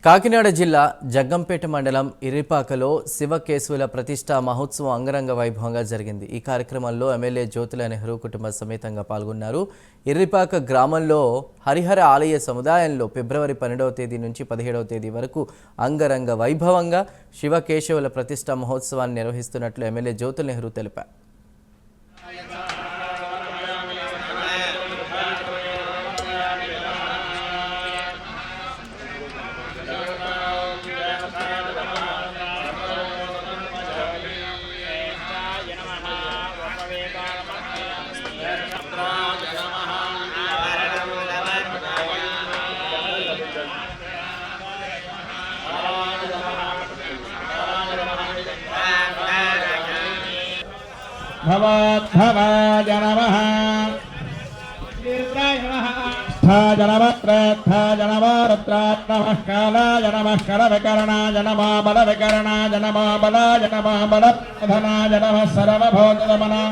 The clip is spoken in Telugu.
కాకినాడ జిల్లా జగ్గంపేట మండలం ఇర్రిపాకలో శివకేశవుల ప్రతిష్టా మహోత్సవం అంగరంగ వైభవంగా జరిగింది. ఈ కార్యక్రమంలో ఎమ్మెల్యే జ్యోతుల నెహ్రూ కుటుంబ సమేతంగా పాల్గొన్నారు. ఇర్రిపాక గ్రామంలో హరిహర ఆలయ సముదాయంలో ఫిబ్రవరి 12వ తేదీ నుంచి 17వ తేదీ వరకు అంగరంగ వైభవంగా శివకేశవుల ప్రతిష్టా మహోత్సవాన్ని నిర్వహిస్తున్నట్లు ఎమ్మెల్యే జ్యోతుల నెహ్రూ తెలిపారు. भवाय नमः स्थाय नमः त्रयस्थाय नमः रुद्रात्मः कालाय नमः करविकरणाय नमः बलविकरणाय नमः बलाय नमः बलप्रधनाय नमः सर्वभूतदमना